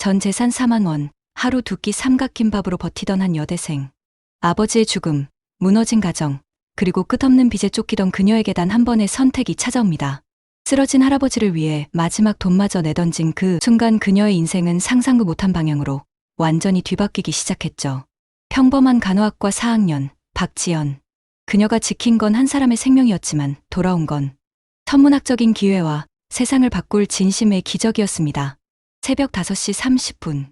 전 재산 4만 원, 하루 두 끼 삼각김밥으로 버티던 한 여대생. 아버지의 죽음, 무너진 가정, 그리고 끝없는 빚에 쫓기던 그녀에게 단 한 번의 선택이 찾아옵니다. 쓰러진 할아버지를 위해 마지막 돈마저 내던진 그 순간 그녀의 인생은 상상도 못한 방향으로 완전히 뒤바뀌기 시작했죠. 평범한 간호학과 4학년, 박지연. 그녀가 지킨 건 한 사람의 생명이었지만 돌아온 건 천문학적인 기회와 세상을 바꿀 진심의 기적이었습니다. 새벽 5시 30분.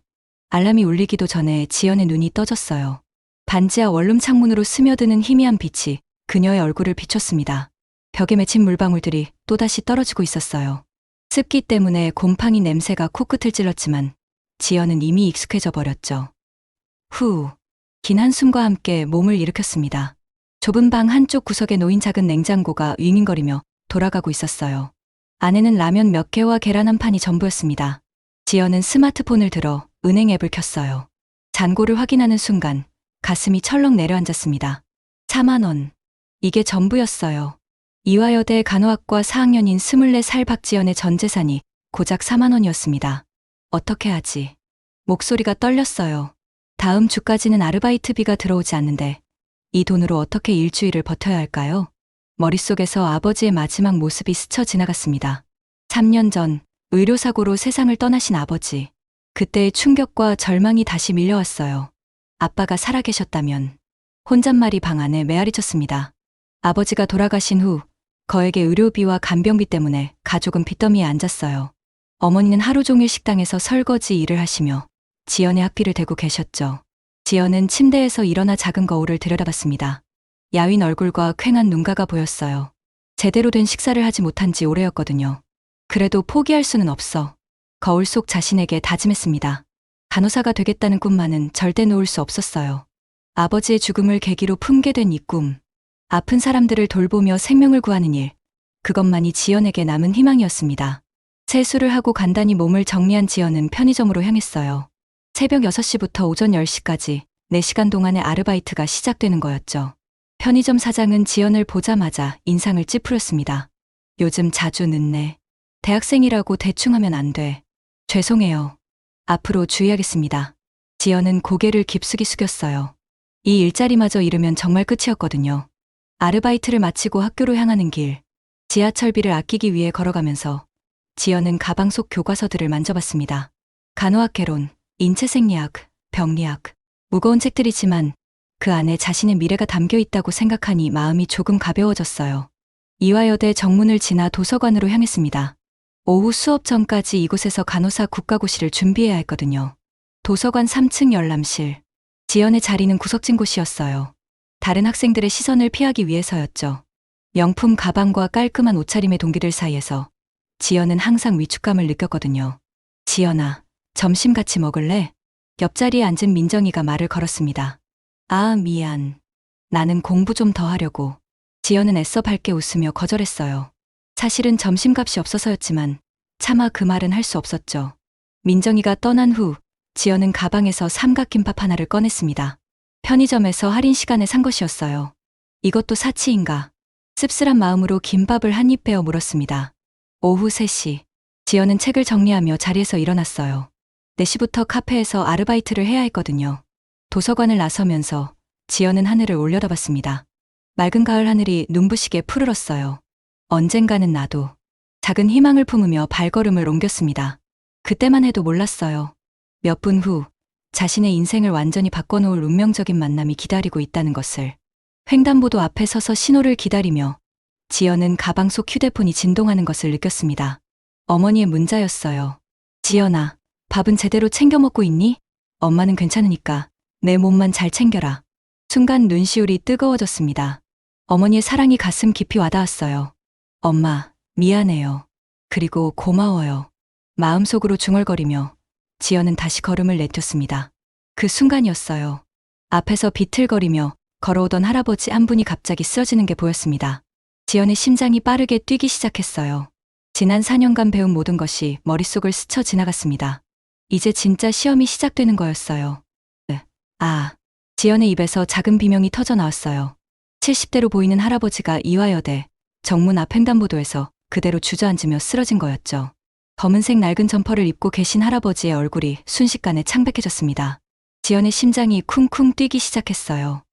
알람이 울리기도 전에 지연의 눈이 떠졌어요. 반지하 원룸 창문으로 스며드는 희미한 빛이 그녀의 얼굴을 비췄습니다. 벽에 맺힌 물방울들이 또다시 떨어지고 있었어요. 습기 때문에 곰팡이 냄새가 코끝을 찔렀지만 지연은 이미 익숙해져 버렸죠. 후, 긴 한숨과 함께 몸을 일으켰습니다. 좁은 방 한쪽 구석에 놓인 작은 냉장고가 윙윙거리며 돌아가고 있었어요. 안에는 라면 몇 개와 계란 한 판이 전부였습니다. 지연은 스마트폰을 들어 은행 앱을 켰어요. 잔고를 확인하는 순간 가슴이 철렁 내려앉았습니다. 4만 원. 이게 전부였어요. 이화여대 간호학과 4학년인 24살 박지연의 전 재산이 고작 4만 원이었습니다. 어떻게 하지? 목소리가 떨렸어요. 다음 주까지는 아르바이트비가 들어오지 않는데 이 돈으로 어떻게 일주일을 버텨야 할까요? 머릿속에서 아버지의 마지막 모습이 스쳐 지나갔습니다. 3년 전 의료사고로 세상을 떠나신 아버지. 그때의 충격과 절망이 다시 밀려왔어요. 아빠가 살아계셨다면. 혼잣말이 방 안에 메아리쳤습니다. 아버지가 돌아가신 후 거액의 의료비와 간병비 때문에 가족은 빚더미에 앉았어요. 어머니는 하루 종일 식당에서 설거지 일을 하시며 지연의 학비를 대고 계셨죠. 지연은 침대에서 일어나 작은 거울을 들여다봤습니다. 야윈 얼굴과 퀭한 눈가가 보였어요. 제대로 된 식사를 하지 못한 지 오래였거든요. 그래도 포기할 수는 없어. 거울 속 자신에게 다짐했습니다. 간호사가 되겠다는 꿈만은 절대 놓을 수 없었어요. 아버지의 죽음을 계기로 품게 된 이 꿈. 아픈 사람들을 돌보며 생명을 구하는 일. 그것만이 지연에게 남은 희망이었습니다. 세수를 하고 간단히 몸을 정리한 지연은 편의점으로 향했어요. 새벽 6시부터 오전 10시까지 4시간 동안의 아르바이트가 시작되는 거였죠. 편의점 사장은 지연을 보자마자 인상을 찌푸렸습니다. 요즘 자주 늦네. 대학생이라고 대충 하면 안 돼. 죄송해요. 앞으로 주의하겠습니다. 지연은 고개를 깊숙이 숙였어요. 이 일자리마저 잃으면 정말 끝이었거든요. 아르바이트를 마치고 학교로 향하는 길. 지하철비를 아끼기 위해 걸어가면서 지연은 가방 속 교과서들을 만져봤습니다. 간호학 개론, 인체생리학, 병리학. 무거운 책들이지만 그 안에 자신의 미래가 담겨 있다고 생각하니 마음이 조금 가벼워졌어요. 이화여대 정문을 지나 도서관으로 향했습니다. 오후 수업 전까지 이곳에서 간호사 국가고시를 준비해야 했거든요. 도서관 3층 열람실. 지연의 자리는 구석진 곳이었어요. 다른 학생들의 시선을 피하기 위해서였죠. 명품 가방과 깔끔한 옷차림의 동기들 사이에서 지연은 항상 위축감을 느꼈거든요. 지연아, 점심 같이 먹을래? 옆자리에 앉은 민정이가 말을 걸었습니다. 아, 미안. 나는 공부 좀 더 하려고. 지연은 애써 밝게 웃으며 거절했어요. 사실은 점심값이 없어서였지만 차마 그 말은 할 수 없었죠. 민정이가 떠난 후 지연은 가방에서 삼각김밥 하나를 꺼냈습니다. 편의점에서 할인 시간에 산 것이었어요. 이것도 사치인가? 씁쓸한 마음으로 김밥을 한 입 베어 물었습니다. 오후 3시. 지연은 책을 정리하며 자리에서 일어났어요. 4시부터 카페에서 아르바이트를 해야 했거든요. 도서관을 나서면서 지연은 하늘을 올려다봤습니다. 맑은 가을 하늘이 눈부시게 푸르렀어요. 언젠가는 나도. 작은 희망을 품으며 발걸음을 옮겼습니다. 그때만 해도 몰랐어요. 몇 분 후 자신의 인생을 완전히 바꿔놓을 운명적인 만남이 기다리고 있다는 것을. 횡단보도 앞에 서서 신호를 기다리며 지연은 가방 속 휴대폰이 진동하는 것을 느꼈습니다. 어머니의 문자였어요. 지연아, 밥은 제대로 챙겨 먹고 있니? 엄마는 괜찮으니까 내 몸만 잘 챙겨라. 순간 눈시울이 뜨거워졌습니다. 어머니의 사랑이 가슴 깊이 와닿았어요. 엄마, 미안해요. 그리고 고마워요. 마음속으로 중얼거리며 지연은 다시 걸음을 내딛었습니다. 그 순간이었어요. 앞에서 비틀거리며 걸어오던 할아버지 한 분이 갑자기 쓰러지는 게 보였습니다. 지연의 심장이 빠르게 뛰기 시작했어요. 지난 4년간 배운 모든 것이 머릿속을 스쳐 지나갔습니다. 이제 진짜 시험이 시작되는 거였어요. 지연의 입에서 작은 비명이 터져 나왔어요. 70대로 보이는 할아버지가 이화여대 정문 앞 횡단보도에서 그대로 주저앉으며 쓰러진 거였죠. 검은색 낡은 점퍼를 입고 계신 할아버지의 얼굴이 순식간에 창백해졌습니다. 지연의 심장이 쿵쿵 뛰기 시작했어요.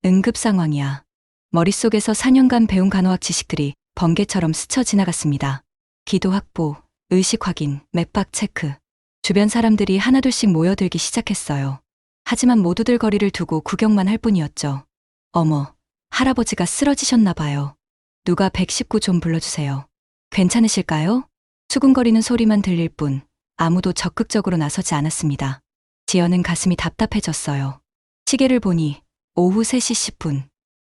응급 상황이야. 머릿속에서 4년간 배운 간호학 지식들이 번개처럼 스쳐 지나갔습니다. 기도 확보, 의식 확인, 맥박 체크. 주변 사람들이 하나둘씩 모여들기 시작했어요. 하지만 모두들 거리를 두고 구경만 할 뿐이었죠. 어머, 할아버지가 쓰러지셨나 봐요. 누가 119 좀 불러주세요. 괜찮으실까요? 수군거리는 소리만 들릴 뿐 아무도 적극적으로 나서지 않았습니다. 지연은 가슴이 답답해졌어요. 시계를 보니 오후 3시 10분.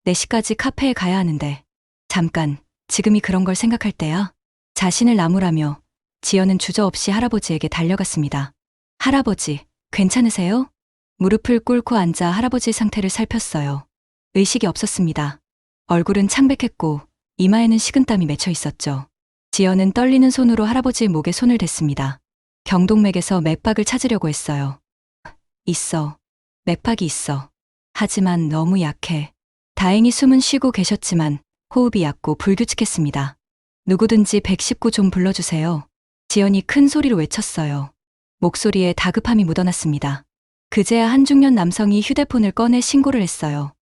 4시까지 카페에 가야 하는데 잠깐, 지금이 그런 걸 생각할 때야. 자신을 나무라며 지연은 주저없이 할아버지에게 달려갔습니다. 할아버지, 괜찮으세요? 무릎을 꿇고 앉아 할아버지의 상태를 살폈어요. 의식이 없었습니다. 얼굴은 창백했고 이마에는 식은땀이 맺혀 있었죠. 지연은 떨리는 손으로 할아버지의 목에 손을 댔습니다. 경동맥에서 맥박을 찾으려고 했어요. 있어. 맥박이 있어. 하지만 너무 약해. 다행히 숨은 쉬고 계셨지만 호흡이 얕고 불규칙했습니다. 누구든지 119 좀 불러주세요. 지연이 큰 소리로 외쳤어요. 목소리에 다급함이 묻어났습니다. 그제야 한 중년 남성이 휴대폰을 꺼내 신고를 했어요.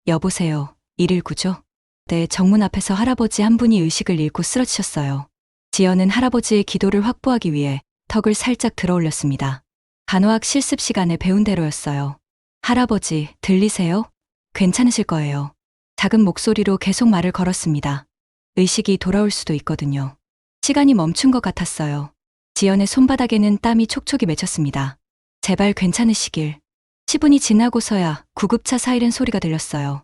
여보세요, 119죠? 네, 정문 앞에서 할아버지 한 분이 의식을 잃고 쓰러지셨어요. 지연은 할아버지의 기도를 확보하기 위해 턱을 살짝 들어 올렸습니다. 간호학 실습 시간에 배운 대로였어요. 할아버지, 들리세요? 괜찮으실 거예요. 작은 목소리로 계속 말을 걸었습니다. 의식이 돌아올 수도 있거든요. 시간이 멈춘 것 같았어요. 지연의 손바닥에는 땀이 촉촉이 맺혔습니다. 제발 괜찮으시길. 10분이 지나고서야 구급차 사이렌 소리가 들렸어요.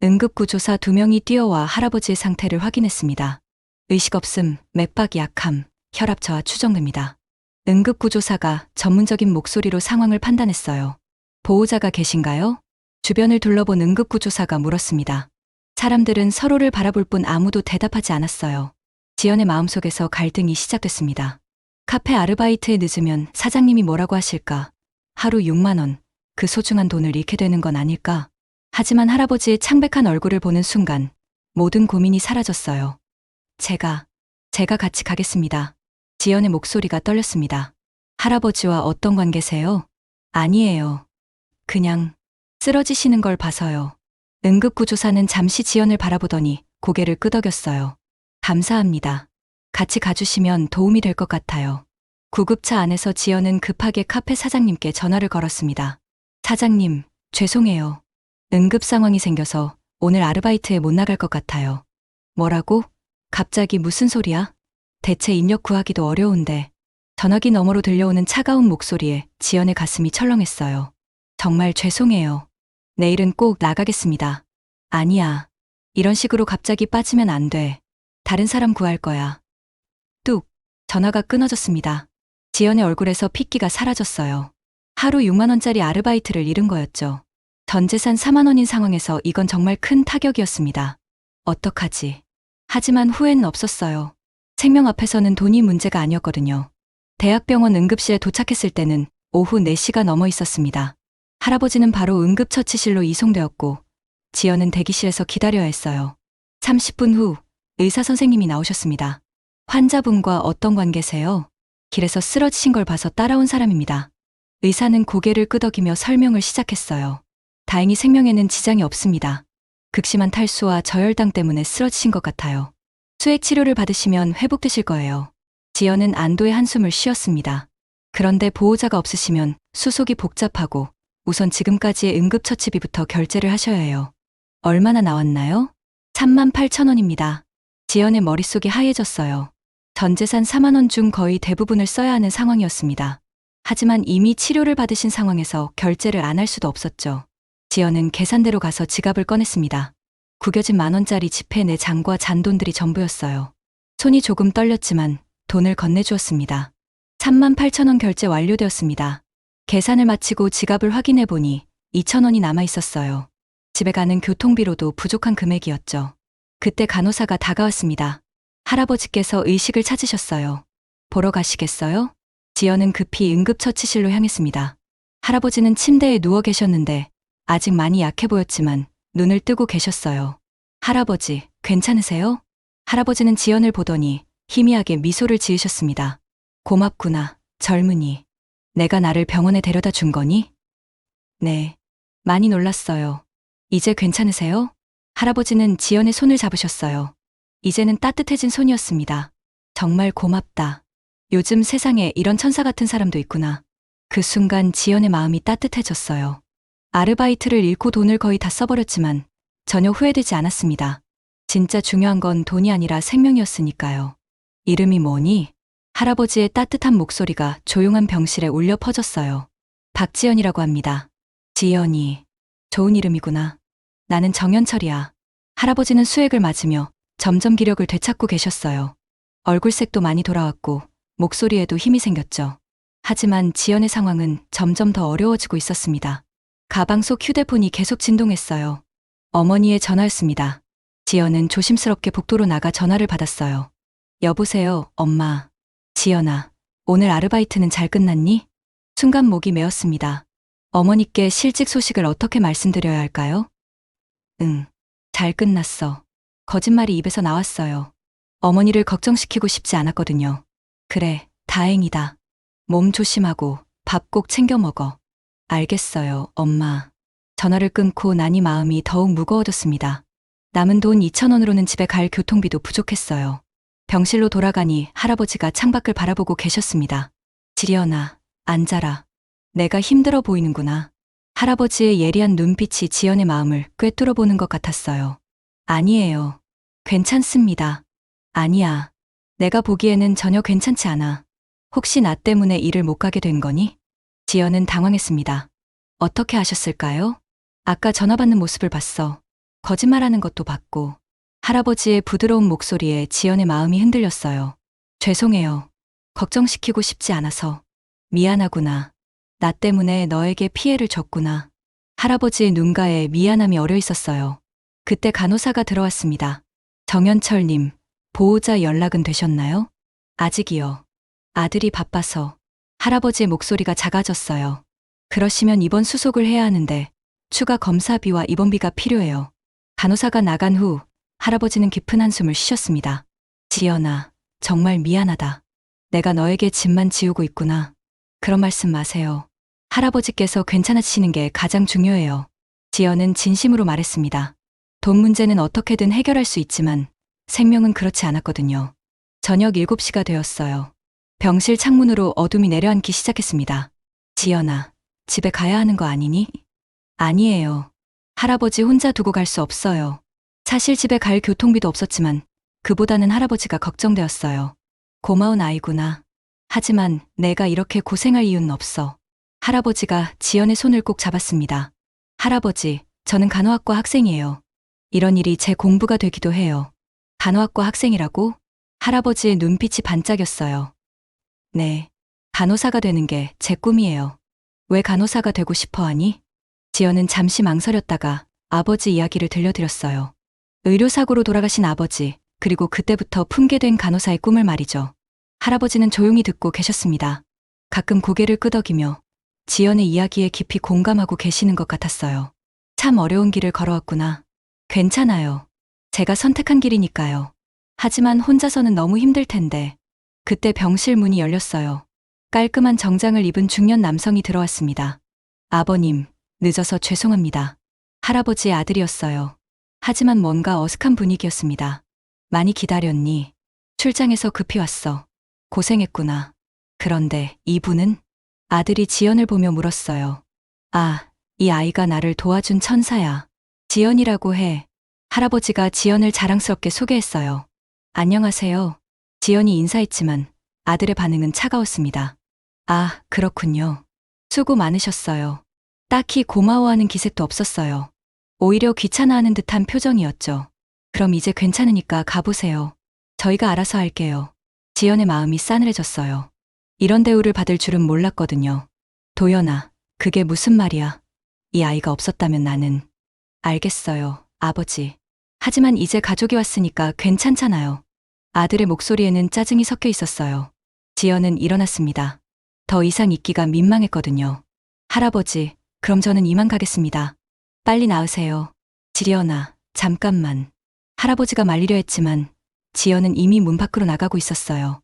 응급구조사 2명이 뛰어와 할아버지의 상태를 확인했습니다. 의식 없음, 맥박 약함, 혈압 저하 추정됩니다. 응급구조사가 전문적인 목소리로 상황을 판단했어요. 보호자가 계신가요? 주변을 둘러본 응급구조사가 물었습니다. 사람들은 서로를 바라볼 뿐 아무도 대답하지 않았어요. 지연의 마음속에서 갈등이 시작됐습니다. 카페 아르바이트에 늦으면 사장님이 뭐라고 하실까? 하루 6만 원, 그 소중한 돈을 잃게 되는 건 아닐까? 하지만 할아버지의 창백한 얼굴을 보는 순간 모든 고민이 사라졌어요. 제가 같이 가겠습니다. 지연의 목소리가 떨렸습니다. 할아버지와 어떤 관계세요? 아니에요. 그냥 쓰러지시는 걸 봐서요. 응급구조사는 잠시 지연을 바라보더니 고개를 끄덕였어요. 감사합니다. 같이 가주시면 도움이 될 것 같아요. 구급차 안에서 지연은 급하게 카페 사장님께 전화를 걸었습니다. 사장님, 죄송해요. 응급 상황이 생겨서 오늘 아르바이트에 못 나갈 것 같아요. 뭐라고? 갑자기 무슨 소리야? 대체 인력 구하기도 어려운데. 전화기 너머로 들려오는 차가운 목소리에 지연의 가슴이 철렁했어요. 정말 죄송해요. 내일은 꼭 나가겠습니다. 아니야. 이런 식으로 갑자기 빠지면 안 돼. 다른 사람 구할 거야. 뚝. 전화가 끊어졌습니다. 지연의 얼굴에서 핏기가 사라졌어요. 하루 6만 원짜리 아르바이트를 잃은 거였죠. 전 재산 4만 원인 상황에서 이건 정말 큰 타격이었습니다. 어떡하지? 하지만 후회는 없었어요. 생명 앞에서는 돈이 문제가 아니었거든요. 대학병원 응급실에 도착했을 때는 오후 4시가 넘어 있었습니다. 할아버지는 바로 응급처치실로 이송되었고 지연은 대기실에서 기다려야 했어요. 30분 후 의사 선생님이 나오셨습니다. 환자분과 어떤 관계세요? 길에서 쓰러지신 걸 봐서 따라온 사람입니다. 의사는 고개를 끄덕이며 설명을 시작했어요. 다행히 생명에는 지장이 없습니다. 극심한 탈수와 저혈당 때문에 쓰러지신 것 같아요. 수액 치료를 받으시면 회복되실 거예요. 지연은 안도의 한숨을 쉬었습니다. 그런데 보호자가 없으시면 수속이 복잡하고 우선 지금까지의 응급처치비부터 결제를 하셔야 해요. 얼마나 나왔나요? 38,000원입니다. 지연의 머릿속이 하얘졌어요. 전 재산 4만 원 중 거의 대부분을 써야 하는 상황이었습니다. 하지만 이미 치료를 받으신 상황에서 결제를 안 할 수도 없었죠. 지연은 계산대로 가서 지갑을 꺼냈습니다. 구겨진 10,000원짜리 지폐 내 장과 잔돈들이 전부였어요. 손이 조금 떨렸지만 돈을 건네주었습니다. 38,000원 결제 완료되었습니다. 계산을 마치고 지갑을 확인해보니 2,000원이 남아있었어요. 집에 가는 교통비로도 부족한 금액이었죠. 그때 간호사가 다가왔습니다. 할아버지께서 의식을 찾으셨어요. 보러 가시겠어요? 지연은 급히 응급처치실로 향했습니다. 할아버지는 침대에 누워 계셨는데 아직 많이 약해 보였지만 눈을 뜨고 계셨어요. 할아버지, 괜찮으세요? 할아버지는 지연을 보더니 희미하게 미소를 지으셨습니다. 고맙구나, 젊은이. 내가 나를 병원에 데려다 준 거니? 네. 많이 놀랐어요. 이제 괜찮으세요? 할아버지는 지연의 손을 잡으셨어요. 이제는 따뜻해진 손이었습니다. 정말 고맙다. 요즘 세상에 이런 천사 같은 사람도 있구나. 그 순간 지연의 마음이 따뜻해졌어요. 아르바이트를 잃고 돈을 거의 다 써버렸지만 전혀 후회되지 않았습니다. 진짜 중요한 건 돈이 아니라 생명이었으니까요. 이름이 뭐니? 할아버지의 따뜻한 목소리가 조용한 병실에 울려 퍼졌어요. 박지연이라고 합니다. 지연이. 좋은 이름이구나. 나는 정연철이야. 할아버지는 수액을 맞으며 점점 기력을 되찾고 계셨어요. 얼굴색도 많이 돌아왔고 목소리에도 힘이 생겼죠. 하지만 지연의 상황은 점점 더 어려워지고 있었습니다. 가방 속 휴대폰이 계속 진동했어요. 어머니의 전화였습니다. 지연은 조심스럽게 복도로 나가 전화를 받았어요. 여보세요, 엄마. 지연아, 오늘 아르바이트는 잘 끝났니? 순간 목이 메었습니다. 어머니께 실직 소식을 어떻게 말씀드려야 할까요? 응, 잘 끝났어. 거짓말이 입에서 나왔어요. 어머니를 걱정시키고 싶지 않았거든요. 그래, 다행이다. 몸 조심하고 밥 꼭 챙겨 먹어. 알겠어요, 엄마. 전화를 끊고 나니 마음이 더욱 무거워졌습니다. 남은 돈 2,000원으로는 집에 갈 교통비도 부족했어요. 병실로 돌아가니 할아버지가 창밖을 바라보고 계셨습니다. 지연아, 앉아라. 내가 힘들어 보이는구나. 할아버지의 예리한 눈빛이 지연의 마음을 꿰뚫어 보는 것 같았어요. 아니에요. 괜찮습니다. 아니야. 내가 보기에는 전혀 괜찮지 않아. 혹시 나 때문에 일을 못 가게 된 거니? 지연은 당황했습니다. 어떻게 아셨을까요? 아까 전화 받는 모습을 봤어. 거짓말하는 것도 봤고. 할아버지의 부드러운 목소리에 지연의 마음이 흔들렸어요. 죄송해요. 걱정시키고 싶지 않아서. 미안하구나. 나 때문에 너에게 피해를 줬구나. 할아버지의 눈가에 미안함이 어려 있었어요. 그때 간호사가 들어왔습니다. 정연철님, 보호자 연락은 되셨나요? 아직이요. 아들이 바빠서. 할아버지의 목소리가 작아졌어요. 그러시면 입원 수속을 해야 하는데 추가 검사비와 입원비가 필요해요. 간호사가 나간 후 할아버지는 깊은 한숨을 쉬셨습니다. 지연아, 정말 미안하다. 내가 너에게 짐만 지우고 있구나. 그런 말씀 마세요. 할아버지께서 괜찮아지시는 게 가장 중요해요. 지연은 진심으로 말했습니다. 돈 문제는 어떻게든 해결할 수 있지만 생명은 그렇지 않았거든요. 저녁 7시가 되었어요. 병실 창문으로 어둠이 내려앉기 시작했습니다. 지연아, 집에 가야 하는 거 아니니? 아니에요. 할아버지 혼자 두고 갈 수 없어요. 사실 집에 갈 교통비도 없었지만 그보다는 할아버지가 걱정되었어요. 고마운 아이구나. 하지만 내가 이렇게 고생할 이유는 없어. 할아버지가 지연의 손을 꼭 잡았습니다. 할아버지, 저는 간호학과 학생이에요. 이런 일이 제 공부가 되기도 해요. 간호학과 학생이라고? 할아버지의 눈빛이 반짝였어요. 네, 간호사가 되는 게 제 꿈이에요. 왜 간호사가 되고 싶어 하니? 지연은 잠시 망설였다가 아버지 이야기를 들려드렸어요. 의료사고로 돌아가신 아버지, 그리고 그때부터 품게된 간호사의 꿈을 말이죠. 할아버지는 조용히 듣고 계셨습니다. 가끔 고개를 끄덕이며 지연의 이야기에 깊이 공감하고 계시는 것 같았어요. 참 어려운 길을 걸어왔구나. 괜찮아요. 제가 선택한 길이니까요. 하지만 혼자서는 너무 힘들 텐데. 그때 병실 문이 열렸어요. 깔끔한 정장을 입은 중년 남성이 들어왔습니다. 아버님, 늦어서 죄송합니다. 할아버지의 아들이었어요. 하지만 뭔가 어색한 분위기였습니다. 많이 기다렸니? 출장에서 급히 왔어. 고생했구나. 그런데 이분은? 아들이 지연을 보며 물었어요. 아, 이 아이가 나를 도와준 천사야. 지연이라고 해. 할아버지가 지연을 자랑스럽게 소개했어요. 안녕하세요. 지연이 인사했지만 아들의 반응은 차가웠습니다. 아, 그렇군요. 수고 많으셨어요. 딱히 고마워하는 기색도 없었어요. 오히려 귀찮아하는 듯한 표정이었죠. 그럼 이제 괜찮으니까 가보세요. 저희가 알아서 할게요. 지연의 마음이 싸늘해졌어요. 이런 대우를 받을 줄은 몰랐거든요. 도연아, 그게 무슨 말이야? 이 아이가 없었다면 나는. 알겠어요, 아버지. 하지만 이제 가족이 왔으니까 괜찮잖아요. 아들의 목소리에는 짜증이 섞여 있었어요. 지연은 일어났습니다. 더 이상 있기가 민망했거든요. 할아버지, 그럼 저는 이만 가겠습니다. 빨리 나으세요. 지연아, 잠깐만. 할아버지가 말리려 했지만 지연은 이미 문 밖으로 나가고 있었어요.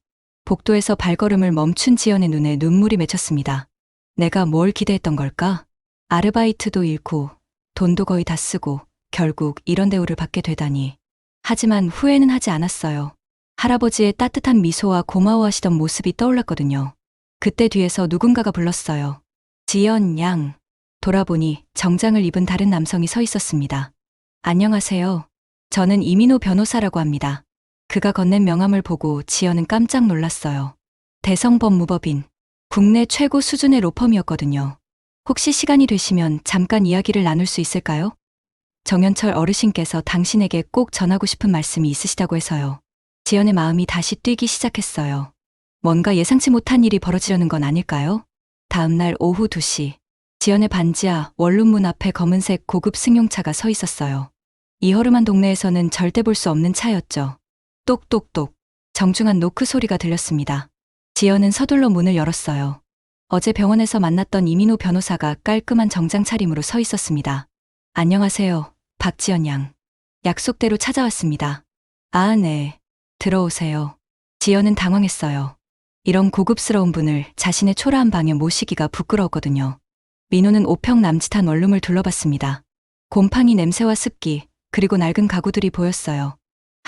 복도에서 발걸음을 멈춘 지연의 눈에 눈물이 맺혔습니다. 내가 뭘 기대했던 걸까? 아르바이트도 잃고 돈도 거의 다 쓰고 결국 이런 대우를 받게 되다니. 하지만 후회는 하지 않았어요. 할아버지의 따뜻한 미소와 고마워하시던 모습이 떠올랐거든요. 그때 뒤에서 누군가가 불렀어요. 지연 양. 돌아보니 정장을 입은 다른 남성이 서 있었습니다. 안녕하세요. 저는 이민호 변호사라고 합니다. 그가 건넨 명함을 보고 지연은 깜짝 놀랐어요. 대성법무법인. 국내 최고 수준의 로펌이었거든요. 혹시 시간이 되시면 잠깐 이야기를 나눌 수 있을까요? 정연철 어르신께서 당신에게 꼭 전하고 싶은 말씀이 있으시다고 해서요. 지연의 마음이 다시 뛰기 시작했어요. 뭔가 예상치 못한 일이 벌어지려는 건 아닐까요? 다음날 오후 2시. 지연의 반지하 원룸문 앞에 검은색 고급 승용차가 서 있었어요. 이 허름한 동네에서는 절대 볼 수 없는 차였죠. 똑똑똑. 정중한 노크 소리가 들렸습니다. 지연은 서둘러 문을 열었어요. 어제 병원에서 만났던 이민호 변호사가 깔끔한 정장 차림으로 서 있었습니다. 안녕하세요, 박지연 양. 약속대로 찾아왔습니다. 아, 네. 들어오세요. 지연은 당황했어요. 이런 고급스러운 분을 자신의 초라한 방에 모시기가 부끄러웠거든요. 민호는 5평 남짓한 원룸을 둘러봤습니다. 곰팡이 냄새와 습기, 그리고 낡은 가구들이 보였어요.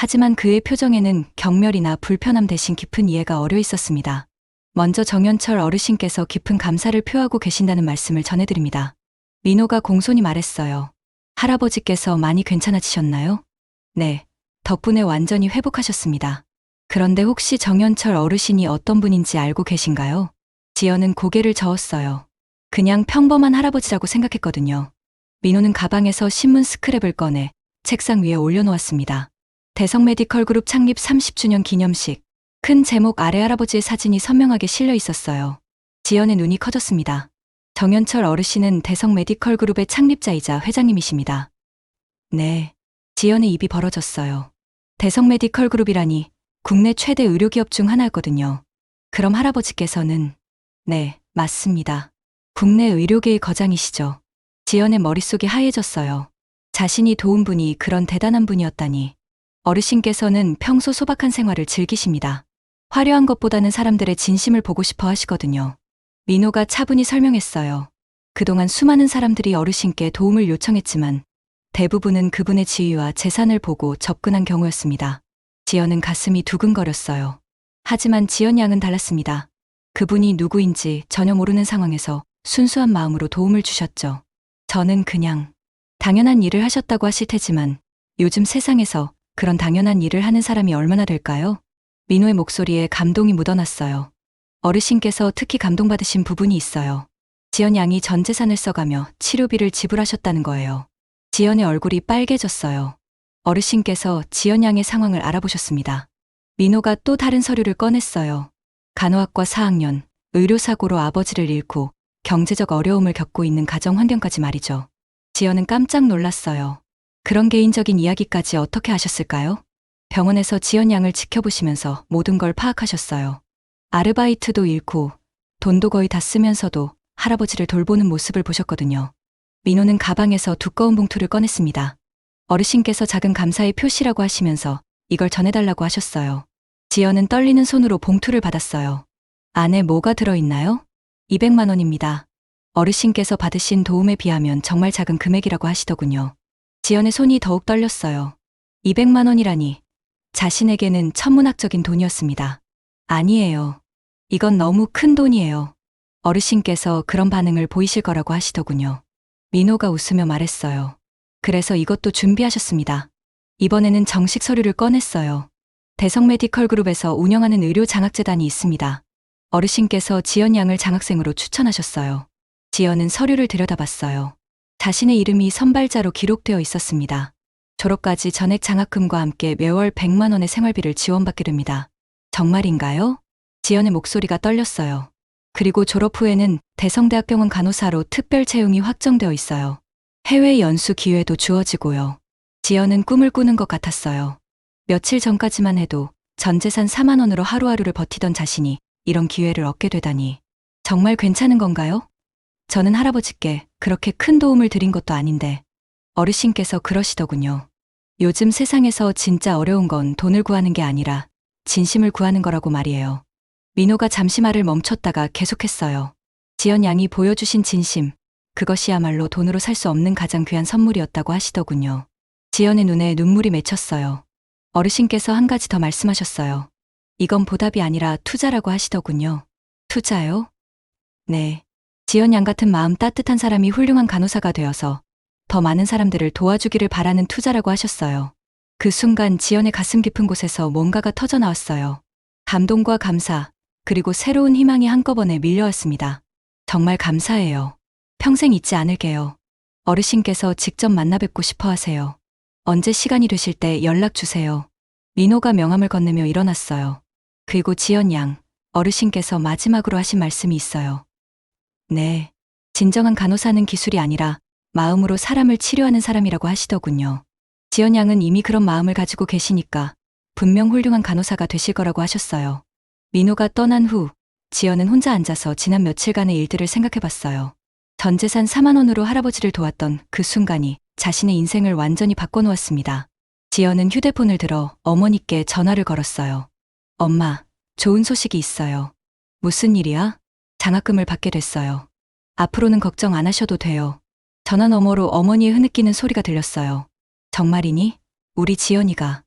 하지만 그의 표정에는 경멸이나 불편함 대신 깊은 이해가 어려 있었습니다. 먼저 정연철 어르신께서 깊은 감사를 표하고 계신다는 말씀을 전해드립니다. 민호가 공손히 말했어요. 할아버지께서 많이 괜찮아지셨나요? 네, 덕분에 완전히 회복하셨습니다. 그런데 혹시 정연철 어르신이 어떤 분인지 알고 계신가요? 지연은 고개를 저었어요. 그냥 평범한 할아버지라고 생각했거든요. 민호는 가방에서 신문 스크랩을 꺼내 책상 위에 올려놓았습니다. 대성 메디컬 그룹 창립 30주년 기념식. 큰 제목 아래 할아버지의 사진이 선명하게 실려 있었어요. 지연의 눈이 커졌습니다. 정연철 어르신은 대성 메디컬 그룹의 창립자이자 회장님이십니다. 네. 지연의 입이 벌어졌어요. 대성 메디컬 그룹이라니 국내 최대 의료기업 중 하나였거든요. 그럼 할아버지께서는? 네, 맞습니다. 국내 의료계의 거장이시죠. 지연의 머릿속이 하얘졌어요. 자신이 도운 분이 그런 대단한 분이었다니. 어르신께서는 평소 소박한 생활을 즐기십니다. 화려한 것보다는 사람들의 진심을 보고 싶어 하시거든요. 민호가 차분히 설명했어요. 그동안 수많은 사람들이 어르신께 도움을 요청했지만 대부분은 그분의 지위와 재산을 보고 접근한 경우였습니다. 지연은 가슴이 두근거렸어요. 하지만 지연 양은 달랐습니다. 그분이 누구인지 전혀 모르는 상황에서 순수한 마음으로 도움을 주셨죠. 저는 그냥 당연한 일을 하셨다고 하실 테지만 요즘 세상에서 그런 당연한 일을 하는 사람이 얼마나 될까요? 민호의 목소리에 감동이 묻어났어요. 어르신께서 특히 감동받으신 부분이 있어요. 지연 양이 전 재산을 써가며 치료비를 지불하셨다는 거예요. 지연의 얼굴이 빨개졌어요. 어르신께서 지연 양의 상황을 알아보셨습니다. 민호가 또 다른 서류를 꺼냈어요. 간호학과 4학년, 의료사고로 아버지를 잃고 경제적 어려움을 겪고 있는 가정 환경까지 말이죠. 지연은 깜짝 놀랐어요. 그런 개인적인 이야기까지 어떻게 하셨을까요? 병원에서 지연 양을 지켜보시면서 모든 걸 파악하셨어요. 아르바이트도 잃고 돈도 거의 다 쓰면서도 할아버지를 돌보는 모습을 보셨거든요. 민호는 가방에서 두꺼운 봉투를 꺼냈습니다. 어르신께서 작은 감사의 표시라고 하시면서 이걸 전해달라고 하셨어요. 지연은 떨리는 손으로 봉투를 받았어요. 안에 뭐가 들어있나요? 200만 원입니다. 어르신께서 받으신 도움에 비하면 정말 작은 금액이라고 하시더군요. 지연의 손이 더욱 떨렸어요. 200만 원이라니 자신에게는 천문학적인 돈이었습니다. 아니에요. 이건 너무 큰 돈이에요. 어르신께서 그런 반응을 보이실 거라고 하시더군요. 민호가 웃으며 말했어요. 그래서 이것도 준비하셨습니다. 이번에는 정식 서류를 꺼냈어요. 대성 메디컬 그룹에서 운영하는 의료 장학재단이 있습니다. 어르신께서 지연 양을 장학생으로 추천하셨어요. 지연은 서류를 들여다봤어요. 자신의 이름이 선발자로 기록되어 있었습니다. 졸업까지 전액 장학금과 함께 매월 100만 원의 생활비를 지원받게 됩니다. 정말인가요? 지연의 목소리가 떨렸어요. 그리고 졸업 후에는 대성대학병원 간호사로 특별 채용이 확정되어 있어요. 해외 연수 기회도 주어지고요. 지연은 꿈을 꾸는 것 같았어요. 며칠 전까지만 해도 전 재산 4만 원으로 하루하루를 버티던 자신이 이런 기회를 얻게 되다니. 정말 괜찮은 건가요? 저는 할아버지께 그렇게 큰 도움을 드린 것도 아닌데 어르신께서 그러시더군요. 요즘 세상에서 진짜 어려운 건 돈을 구하는 게 아니라 진심을 구하는 거라고 말이에요. 민호가 잠시 말을 멈췄다가 계속했어요. 지연 양이 보여주신 진심, 그것이야말로 돈으로 살 수 없는 가장 귀한 선물이었다고 하시더군요. 지연의 눈에 눈물이 맺혔어요. 어르신께서 한 가지 더 말씀하셨어요. 이건 보답이 아니라 투자라고 하시더군요. 투자요? 네. 지연 양 같은 마음 따뜻한 사람이 훌륭한 간호사가 되어서 더 많은 사람들을 도와주기를 바라는 투자라고 하셨어요. 그 순간 지연의 가슴 깊은 곳에서 뭔가가 터져 나왔어요. 감동과 감사, 그리고 새로운 희망이 한꺼번에 밀려왔습니다. 정말 감사해요. 평생 잊지 않을게요. 어르신께서 직접 만나 뵙고 싶어 하세요. 언제 시간이 되실 때 연락 주세요. 민호가 명함을 건네며 일어났어요. 그리고 지연 양, 어르신께서 마지막으로 하신 말씀이 있어요. 네. 진정한 간호사는 기술이 아니라 마음으로 사람을 치료하는 사람이라고 하시더군요. 지연 양은 이미 그런 마음을 가지고 계시니까 분명 훌륭한 간호사가 되실 거라고 하셨어요. 민호가 떠난 후 지연은 혼자 앉아서 지난 며칠간의 일들을 생각해 봤어요. 전 재산 4만 원으로 할아버지를 도왔던 그 순간이 자신의 인생을 완전히 바꿔놓았습니다. 지연은 휴대폰을 들어 어머니께 전화를 걸었어요. 엄마, 좋은 소식이 있어요. 무슨 일이야? 장학금을 받게 됐어요. 앞으로는 걱정 안 하셔도 돼요. 전화 너머로 어머니의 흐느끼는 소리가 들렸어요. 정말이니? 우리 지연이가.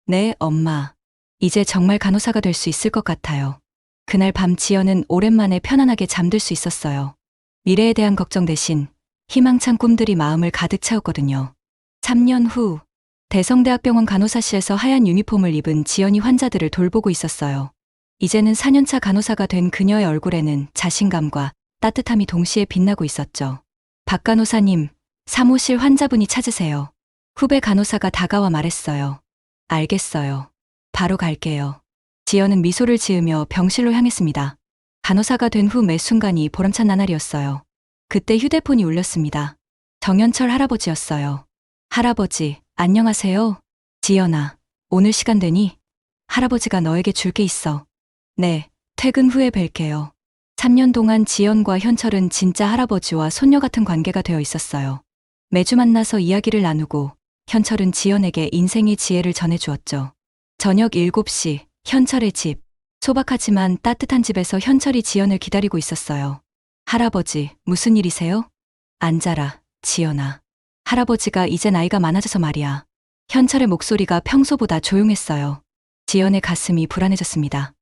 네, 엄마. 이제 정말 간호사가 될 수 있을 것 같아요. 그날 밤 지연은 오랜만에 편안하게 잠들 수 있었어요. 미래에 대한 걱정 대신 희망찬 꿈들이 마음을 가득 채웠거든요. 3년 후, 대성대학병원 간호사실에서 하얀 유니폼을 입은 지연이 환자들을 돌보고 있었어요. 이제는 4년차 간호사가 된 그녀의 얼굴에는 자신감과 따뜻함이 동시에 빛나고 있었죠. 박 간호사님, 사무실 환자분이 찾으세요. 후배 간호사가 다가와 말했어요. 알겠어요. 바로 갈게요. 지연은 미소를 지으며 병실로 향했습니다. 간호사가 된 후 매 순간이 보람찬 나날이었어요. 그때 휴대폰이 울렸습니다. 정연철 할아버지였어요. 할아버지, 안녕하세요. 지연아, 오늘 시간 되니? 할아버지가 너에게 줄 게 있어. 네, 퇴근 후에 뵐게요. 3년 동안 지연과 현철은 진짜 할아버지와 손녀 같은 관계가 되어 있었어요. 매주 만나서 이야기를 나누고 현철은 지연에게 인생의 지혜를 전해주었죠. 저녁 7시, 현철의 집. 소박하지만 따뜻한 집에서 현철이 지연을 기다리고 있었어요. 할아버지, 무슨 일이세요? 앉아라, 지연아. 할아버지가 이제 나이가 많아져서 말이야. 현철의 목소리가 평소보다 조용했어요. 지연의 가슴이 불안해졌습니다.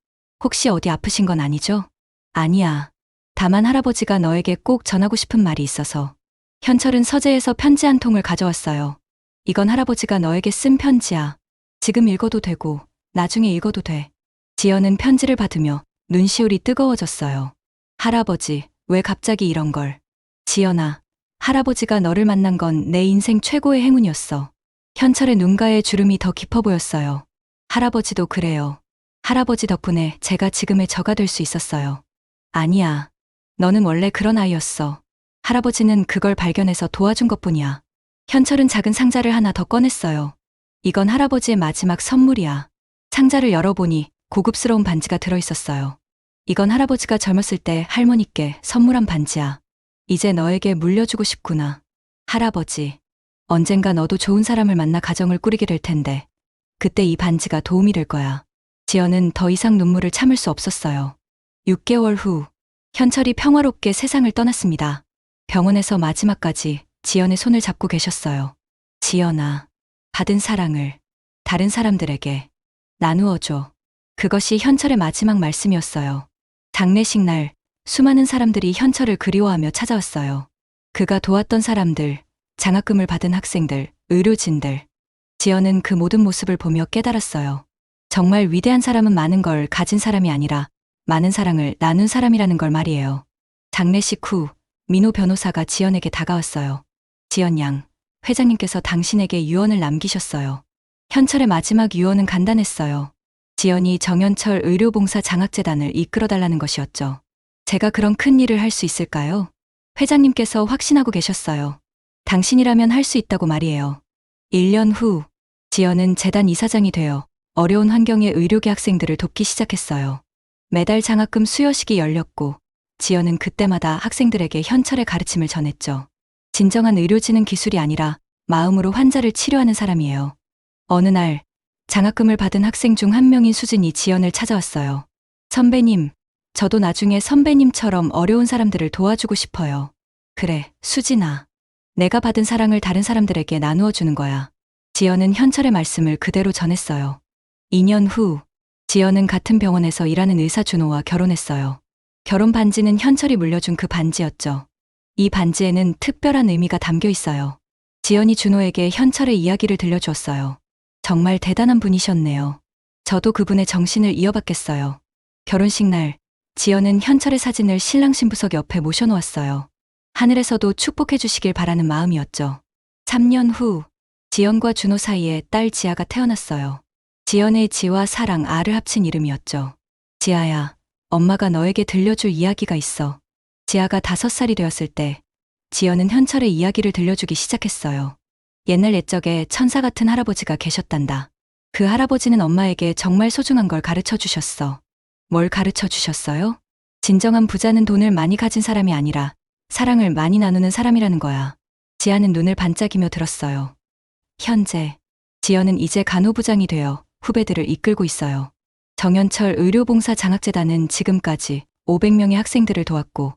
혹시 어디 아프신 건 아니죠? 아니야. 다만 할아버지가 너에게 꼭 전하고 싶은 말이 있어서. 현철은 서재에서 편지 한 통을 가져왔어요. 이건 할아버지가 너에게 쓴 편지야. 지금 읽어도 되고 나중에 읽어도 돼. 지연은 편지를 받으며 눈시울이 뜨거워졌어요. 할아버지, 왜 갑자기 이런 걸. 지연아, 할아버지가 너를 만난 건 내 인생 최고의 행운이었어. 현철의 눈가에 주름이 더 깊어 보였어요. 할아버지도 그래요. 할아버지 덕분에 제가 지금의 저가 될 수 있었어요. 아니야. 너는 원래 그런 아이였어. 할아버지는 그걸 발견해서 도와준 것뿐이야. 현철은 작은 상자를 하나 더 꺼냈어요. 이건 할아버지의 마지막 선물이야. 상자를 열어보니 고급스러운 반지가 들어있었어요. 이건 할아버지가 젊었을 때 할머니께 선물한 반지야. 이제 너에게 물려주고 싶구나. 할아버지, 언젠가 너도 좋은 사람을 만나 가정을 꾸리게 될 텐데 그때 이 반지가 도움이 될 거야. 지연은 더 이상 눈물을 참을 수 없었어요. 6개월 후, 현철이 평화롭게 세상을 떠났습니다. 병원에서 마지막까지 지연의 손을 잡고 계셨어요. 지연아, 받은 사랑을 다른 사람들에게 나누어줘. 그것이 현철의 마지막 말씀이었어요. 장례식 날, 수많은 사람들이 현철을 그리워하며 찾아왔어요. 그가 도왔던 사람들, 장학금을 받은 학생들, 의료진들. 지연은 그 모든 모습을 보며 깨달았어요. 정말 위대한 사람은 많은 걸 가진 사람이 아니라 많은 사랑을 나눈 사람이라는 걸 말이에요. 장례식 후 민호 변호사가 지연에게 다가왔어요. 지연 양, 회장님께서 당신에게 유언을 남기셨어요. 현철의 마지막 유언은 간단했어요. 지연이 정연철 의료봉사 장학재단을 이끌어달라는 것이었죠. 제가 그런 큰 일을 할 수 있을까요? 회장님께서 확신하고 계셨어요. 당신이라면 할 수 있다고 말이에요. 1년 후, 지연은 재단 이사장이 되어 어려운 환경의 의료계 학생들을 돕기 시작했어요. 매달 장학금 수여식이 열렸고 지연은 그때마다 학생들에게 현철의 가르침을 전했죠. 진정한 의료진은 기술이 아니라 마음으로 환자를 치료하는 사람이에요. 어느 날 장학금을 받은 학생 중 한 명인 수진이 지연을 찾아왔어요. 선배님, 저도 나중에 선배님처럼 어려운 사람들을 도와주고 싶어요. 그래, 수진아. 내가 받은 사랑을 다른 사람들에게 나누어 주는 거야. 지연은 현철의 말씀을 그대로 전했어요. 2년 후, 지연은 같은 병원에서 일하는 의사 준호와 결혼했어요. 결혼 반지는 현철이 물려준 그 반지였죠. 이 반지에는 특별한 의미가 담겨 있어요. 지연이 준호에게 현철의 이야기를 들려주었어요. 정말 대단한 분이셨네요. 저도 그분의 정신을 이어받겠어요. 결혼식 날, 지연은 현철의 사진을 신랑 신부석 옆에 모셔놓았어요. 하늘에서도 축복해 주시길 바라는 마음이었죠. 3년 후, 지연과 준호 사이에 딸 지아가 태어났어요. 지연의 지와 사랑 아를 합친 이름이었죠. 지아야, 엄마가 너에게 들려줄 이야기가 있어. 지아가 5살이 되었을 때, 지연은 현철의 이야기를 들려주기 시작했어요. 옛날 옛적에 천사 같은 할아버지가 계셨단다. 그 할아버지는 엄마에게 정말 소중한 걸 가르쳐 주셨어. 뭘 가르쳐 주셨어요? 진정한 부자는 돈을 많이 가진 사람이 아니라 사랑을 많이 나누는 사람이라는 거야. 지아는 눈을 반짝이며 들었어요. 현재, 지연은 이제 간호부장이 되어 후배들을 이끌고 있어요. 정현철 의료봉사 장학재단은 지금까지 500명의 학생들을 도왔고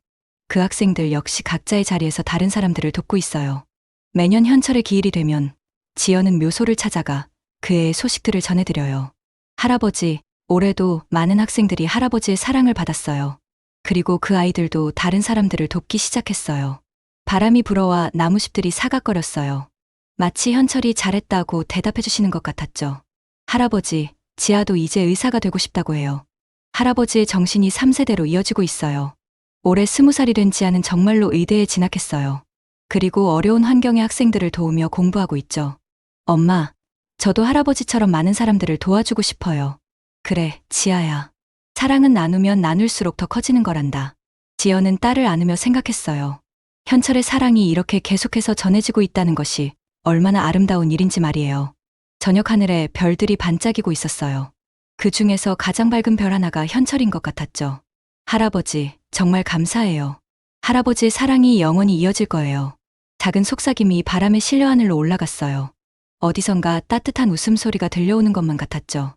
그 학생들 역시 각자의 자리에서 다른 사람들을 돕고 있어요. 매년 현철의 기일이 되면 지연은 묘소를 찾아가 그의 소식들을 전해드려요. 할아버지, 올해도 많은 학생들이 할아버지의 사랑을 받았어요. 그리고 그 아이들도 다른 사람들을 돕기 시작했어요. 바람이 불어와 나무숲들이 사각거렸어요. 마치 현철이 잘했다고 대답해 주시는 것 같았죠. 할아버지, 지아도 이제 의사가 되고 싶다고 해요. 할아버지의 정신이 3세대로 이어지고 있어요. 올해 20살이 된 지아는 정말로 의대에 진학했어요. 그리고 어려운 환경의 학생들을 도우며 공부하고 있죠. 엄마, 저도 할아버지처럼 많은 사람들을 도와주고 싶어요. 그래, 지아야. 사랑은 나누면 나눌수록 더 커지는 거란다. 지연은 딸을 안으며 생각했어요. 현철의 사랑이 이렇게 계속해서 전해지고 있다는 것이 얼마나 아름다운 일인지 말이에요. 저녁 하늘에 별들이 반짝이고 있었어요. 그 중에서 가장 밝은 별 하나가 현철인 것 같았죠. 할아버지, 정말 감사해요. 할아버지의 사랑이 영원히 이어질 거예요. 작은 속삭임이 바람에 실려 하늘로 올라갔어요. 어디선가 따뜻한 웃음소리가 들려오는 것만 같았죠.